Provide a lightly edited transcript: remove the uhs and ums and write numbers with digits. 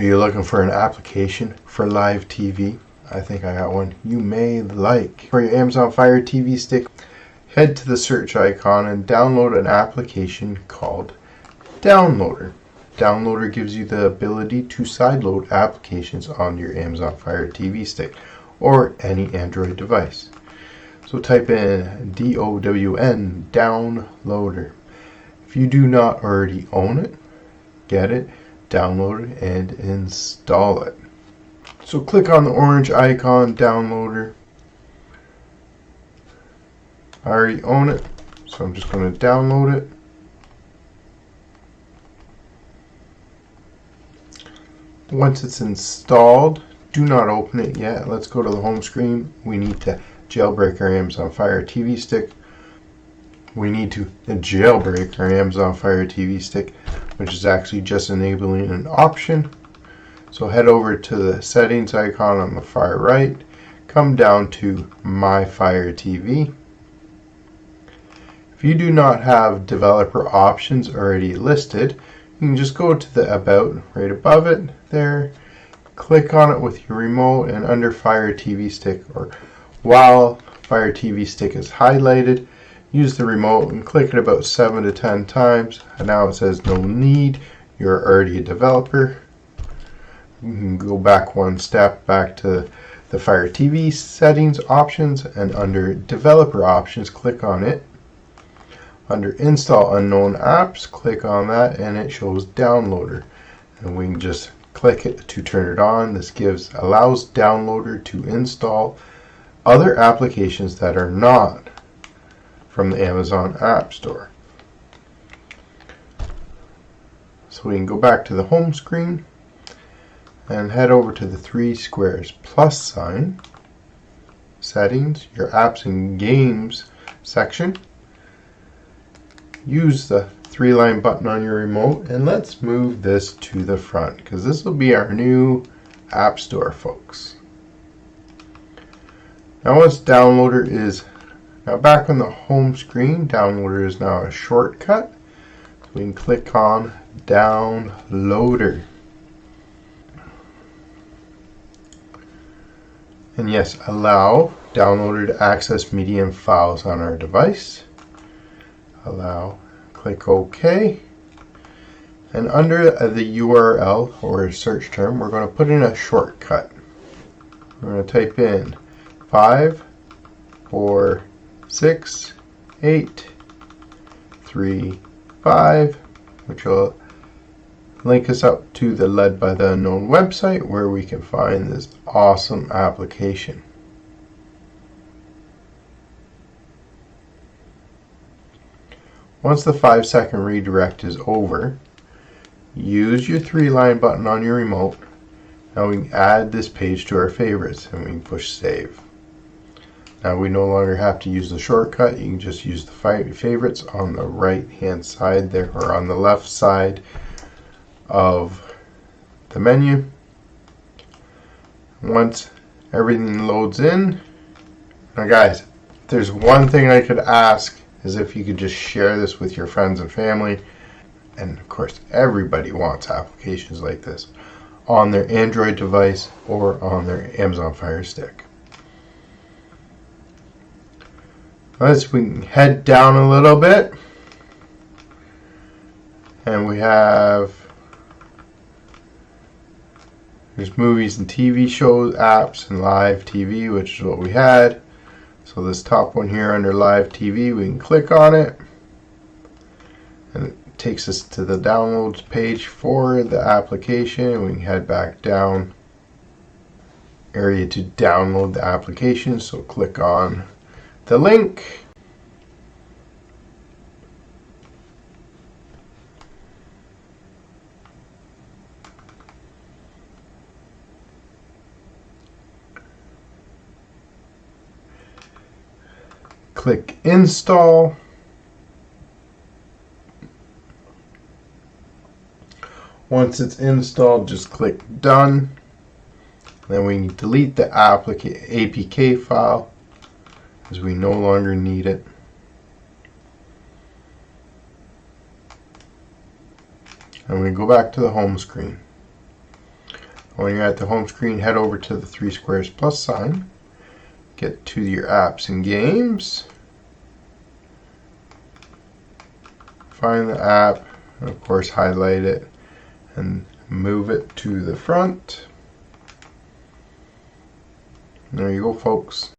Are you looking for an application for live TV? I think I got one you may like. For your Amazon Fire TV stick, head to the search icon and download an application called Downloader. Downloader gives you the ability to sideload applications on your Amazon Fire TV stick or any Android device. So type in DOWN, Downloader. If you do not already own it, get it, download it, and install it. So click on the orange icon, Downloader. I already own it, so I'm just going to download it. Once it's installed, do not open it yet. Let's go to the home screen. We need to jailbreak our Amazon Fire TV stick. We need to jailbreak our Amazon Fire TV stick, which is actually just enabling an option. So head over to the settings icon on the far right, come down to My Fire TV. If you do not have developer options already listed, you can just go to the About right above it there, click on it with your remote, and under Fire TV Stick, or while Fire TV Stick is highlighted, use the remote and click it about 7 to 10 times. And now it says no need, you're already a developer. You can go back one step, back to the Fire TV settings options, and under developer options, click on it. Under install unknown apps, click on that and it shows Downloader. And we can just click it to turn it on. This allows Downloader to install other applications that are not from the Amazon App Store. So we can go back to the home screen and head over to the 3 squares plus sign, settings, your apps and games section. Use the 3-line button on your remote, and let's move this to the front because this will be our new App Store, folks. Now once Downloader is back on the home screen, Downloader is now a shortcut. So we can click on Downloader. And yes, allow Downloader to access media and files on our device. Allow, click OK, and under the URL or search term, we're going to put in a shortcut. We're going to type in 5 4 6 8 3 5, which will link us up to the Led by the Unknown website where we can find this awesome application. Once the 5-second redirect is over, use your 3-line button on your remote. Now we can add this page to our favorites and we can push save. Now we no longer have to use the shortcut. You can just use the favorites on the right hand side there, or on the left side of the menu. Once everything loads in, now guys, there's one thing I could ask is if you could just share this with your friends and family. And of course, everybody wants applications like this on their Android device or on their Amazon Fire Stick. We can head down a little bit, and we have there's movies and TV shows, apps, and live TV, which is what we had. So this top one here under live TV, we can click on it and it takes us to the downloads page for the application. We can head back down area to download the application, so click on the link. Click install. Once it's installed, just click done. Then we delete the APK file as we no longer need it. And we go back to the home screen. When you're at the home screen, head over to the 3 squares plus sign. Get to your apps and games. Find the app, and of course highlight it and move it to the front. There you go, folks.